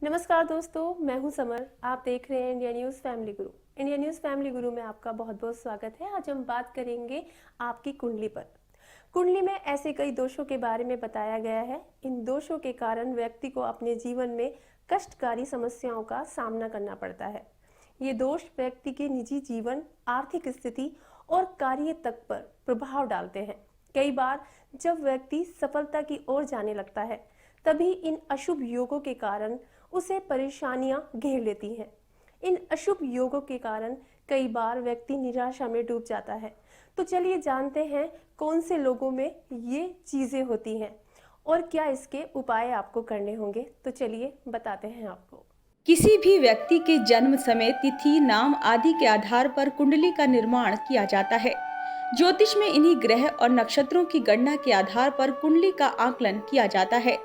नमस्कार दोस्तों, मैं हूं समर। आप देख रहे हैं इंडिया न्यूज़ फैमिली गुरु। इंडिया न्यूज़ फैमिली गुरु में आपका बहुत बहुत स्वागत है। आज हम बात करेंगे आपकी कुंडली पर। कुंडली में ऐसे कई दोषों के बारे में बताया गया है। इन दोषों के कारण व्यक्ति को अपने जीवन में कष्टकारी समस्याओं का सामना करना पड़ता है। ये दोष व्यक्ति के निजी जीवन, आर्थिक स्थिति और कार्य तक पर प्रभाव डालते हैं। कई बार जब व्यक्ति सफलता की ओर जाने लगता है, तभी इन अशुभ योगों के कारण उसे परेशानियां घेर लेती हैं। इन अशुभ योगों के कारण कई बार व्यक्ति निराशा में डूब जाता है। तो चलिए जानते हैं कौन से लोगों में ये चीजें होती हैं और क्या इसके उपाय आपको करने होंगे। तो चलिए बताते हैं आपको। किसी भी व्यक्ति के जन्म समय, तिथि, नाम आदि के आधार पर कुंडली का निर्माण किया जाता है। ज्योतिष में इन्हीं ग्रह और नक्षत्रों की गणना के आधार पर कुंडली का आकलन किया जाता है।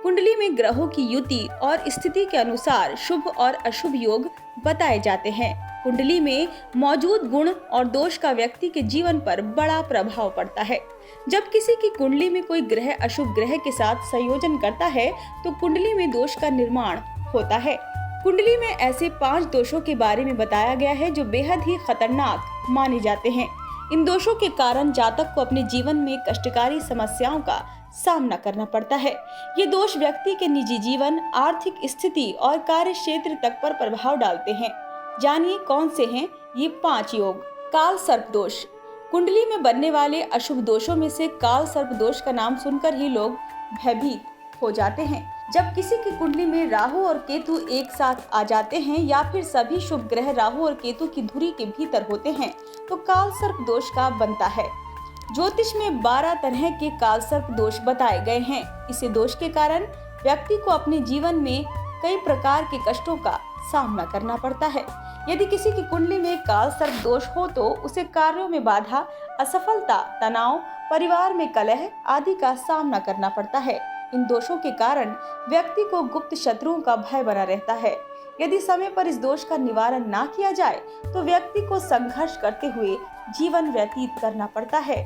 कुंडली में ग्रहों की युति और स्थिति के अनुसार शुभ और अशुभ योग बताए जाते हैं। कुंडली में मौजूद गुण और दोष का व्यक्ति के जीवन पर बड़ा प्रभाव पड़ता है। जब किसी की कुंडली में कोई ग्रह अशुभ ग्रह के साथ संयोजन करता है तो कुंडली में दोष का निर्माण होता है। कुंडली में ऐसे 5 दोषों के बारे में बताया गया है जो बेहद ही खतरनाक माने जाते हैं। इन दोषों के कारण जातक को अपने जीवन में कष्टकारी समस्याओं का सामना करना पड़ता है। ये दोष व्यक्ति के निजी जीवन, आर्थिक स्थिति और कार्य क्षेत्र तक पर प्रभाव डालते हैं। जानिए कौन से हैं ये 5 योग। काल सर्प दोष। कुंडली में बनने वाले अशुभ दोषों में से काल सर्प दोष का नाम सुनकर ही लोग भयभीत हो जाते हैं। जब किसी की कुंडली में राहु और केतु एक साथ आ जाते हैं या फिर सभी शुभ ग्रह राहु और केतु की धुरी के भीतर होते हैं तो काल सर्प दोष का बनता है। ज्योतिष में 12 तरह के काल सर्प दोष बताए गए हैं। इसे दोष के कारण व्यक्ति को अपने जीवन में कई प्रकार के कष्टों का सामना करना पड़ता है। यदि किसी की कुंडली में काल सर्प दोष हो तो उसे कार्यों में बाधा, असफलता, तनाव, परिवार में कलह आदि का सामना करना पड़ता है। इन दोषों के कारण व्यक्ति को गुप्त शत्रुओं का भय बना रहता है। यदि समय पर इस दोष का निवारण ना किया जाए तो व्यक्ति को संघर्ष करते हुए जीवन व्यतीत करना पड़ता है।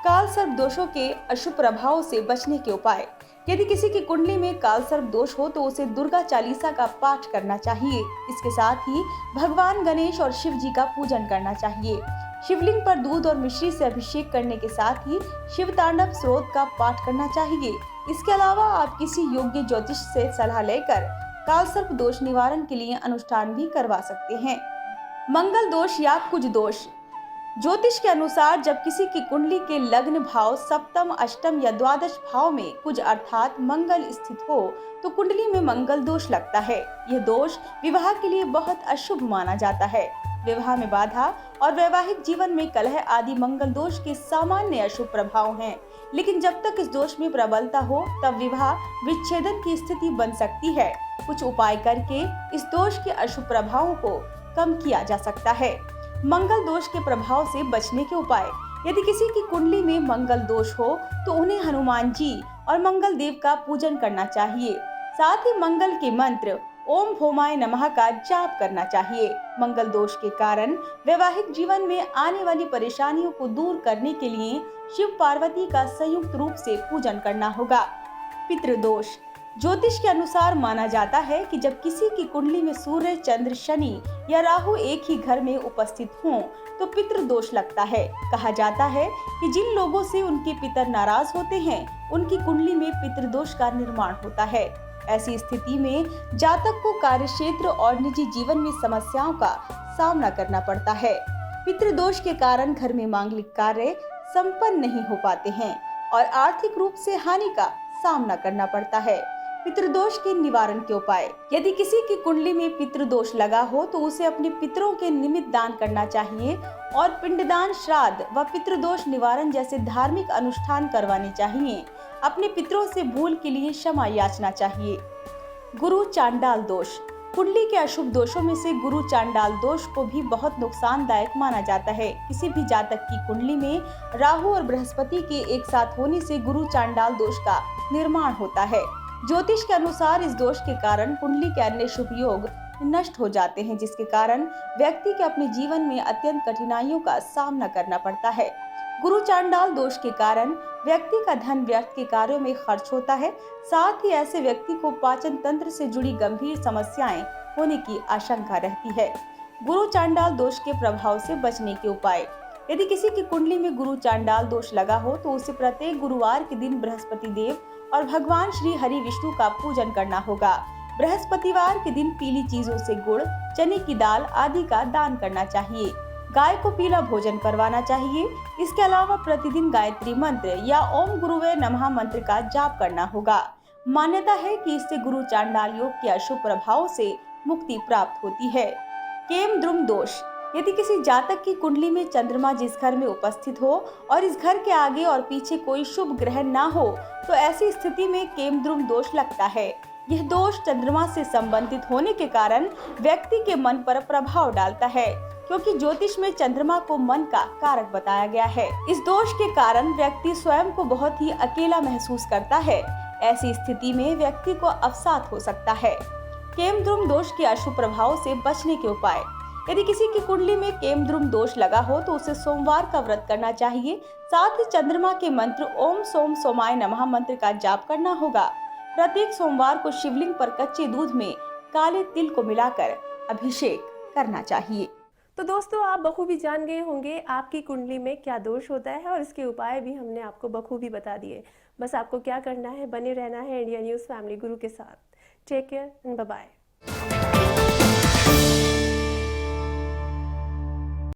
काल सर्प दोषों के अशुभ प्रभाव से बचने के उपाय। यदि किसी की कुंडली में काल सर्प दोष हो तो उसे दुर्गा चालीसा का पाठ करना चाहिए। इसके साथ ही भगवान गणेश और शिव जी का पूजन करना चाहिए। शिवलिंग पर दूध और मिश्री से अभिषेक करने के साथ ही शिव तांडव स्तोत्र का पाठ करना चाहिए। इसके अलावा आप किसी योग्य ज्योतिष से सलाह लेकर काल सर्प दोष निवारण के लिए अनुष्ठान भी करवा सकते हैं। मंगल दोष या कुज दोष। ज्योतिष के अनुसार जब किसी की कुंडली के लग्न भाव सप्तम, अष्टम या द्वादश भाव में कुज अर्थात मंगल स्थित हो तो कुंडली में मंगल दोष लगता है। यह दोष विवाह के लिए बहुत अशुभ माना जाता है। विवाह में बाधा और वैवाहिक जीवन में कलह आदि मंगल दोष के सामान्य अशुभ प्रभाव हैं। लेकिन जब तक इस दोष में प्रबलता हो तब विवाह विच्छेदन की स्थिति बन सकती है। कुछ उपाय करके इस दोष के अशुभ प्रभावों को कम किया जा सकता है। मंगल दोष के प्रभाव से बचने के उपाय। यदि किसी की कुंडली में मंगल दोष हो तो उन्हें हनुमान जी और मंगल देव का पूजन करना चाहिए। साथ ही मंगल के मंत्र ओम भौमाय नमः का जाप करना चाहिए। मंगल दोष के कारण वैवाहिक जीवन में आने वाली परेशानियों को दूर करने के लिए शिव पार्वती का संयुक्त रूप से पूजन करना होगा। पितृदोष। ज्योतिष के अनुसार माना जाता है कि जब किसी की कुंडली में सूर्य, चंद्र, शनि या राहु एक ही घर में उपस्थित हों तो पितृदोष लगता है। कहा जाता है कि जिन लोगों से उनके पितर नाराज होते हैं उनकी कुंडली में पितृदोष का निर्माण होता है। ऐसी स्थिति में जातक को कार्यक्षेत्र और निजी जीवन में समस्याओं का सामना करना पड़ता है। पितृदोष के कारण घर में मांगलिक कार्य संपन्न नहीं हो पाते हैं और आर्थिक रूप से हानि का सामना करना पड़ता है। पितृदोष के निवारण के उपाय। यदि किसी की कुंडली में पितृदोष लगा हो तो उसे अपने पितरों के निमित्त दान करना चाहिए और पिंडदान, श्राद्ध व पितृदोष निवारण जैसे धार्मिक अनुष्ठान करवाने चाहिए। अपने पितरों से भूल के लिए क्षमा याचना चाहिए। गुरु चांडाल दोष। कुंडली के अशुभ दोषों में से गुरु चांडाल दोष को भी बहुत नुकसानदायक माना जाता है। किसी भी जातक की कुंडली में राहु और बृहस्पति के एक साथ होने से गुरु चांडाल दोष का निर्माण होता है। ज्योतिष के अनुसार इस दोष के कारण कुंडली के अन्य शुभ योग नष्ट हो जाते हैं, जिसके कारण व्यक्ति के अपने जीवन में अत्यंत कठिनाइयों का सामना करना पड़ता है। गुरु चांडाल दोष के कारण व्यक्ति का धन व्यर्थ के कार्यों में खर्च होता है। साथ ही ऐसे व्यक्ति को पाचन तंत्र से जुड़ी गंभीर समस्याएं होने की आशंका रहती है। गुरु चांडाल दोष के प्रभाव से बचने के उपाय। यदि किसी की कुंडली में गुरु चांडाल दोष लगा हो तो उसे प्रत्येक गुरुवार के दिन बृहस्पति देव और भगवान श्री हरि विष्णु का पूजन करना होगा। बृहस्पतिवार के दिन पीली चीजों से गुड़, चने की दाल आदि का दान करना चाहिए। गाय को पीला भोजन करवाना चाहिए। इसके अलावा प्रतिदिन गायत्री मंत्र या ओम गुरुवे नमः मंत्र का जाप करना होगा। मान्यता है कि इससे गुरु चांडाल योग के अशुभ प्रभाव से मुक्ति प्राप्त होती है। केम द्रुम दोष। यदि किसी जातक की कुंडली में चंद्रमा जिस घर में उपस्थित हो और इस घर के आगे और पीछे कोई शुभ ग्रह ना हो तो ऐसी स्थिति में केमद्रुम दोष लगता है। यह दोष चंद्रमा से संबंधित होने के कारण व्यक्ति के मन पर प्रभाव डालता है, क्योंकि ज्योतिष में चंद्रमा को मन का कारक बताया गया है। इस दोष के कारण व्यक्ति स्वयं को बहुत ही अकेला महसूस करता है। ऐसी स्थिति में व्यक्ति को अवसाद हो सकता है। केमद्रुम दोष के अशुभ प्रभाव से बचने के उपाय। यदि किसी की कुंडली में केमद्रुम दोष लगा हो तो उसे सोमवार का व्रत करना चाहिए। साथ ही चंद्रमा के मंत्र ओम सोम सोमाय नमः मंत्र का जाप करना होगा। प्रत्येक सोमवार को शिवलिंग पर कच्चे दूध में काले तिल को मिलाकर अभिषेक करना चाहिए। तो दोस्तों, आप बखूबी जान गए होंगे आपकी कुंडली में क्या दोष होता है और इसके उपाय भी हमने आपको बखूबी बता दिए। बस आपको क्या करना है, बने रहना है इंडिया न्यूज़ फैमिली गुरु के साथ। Take care and bye bye.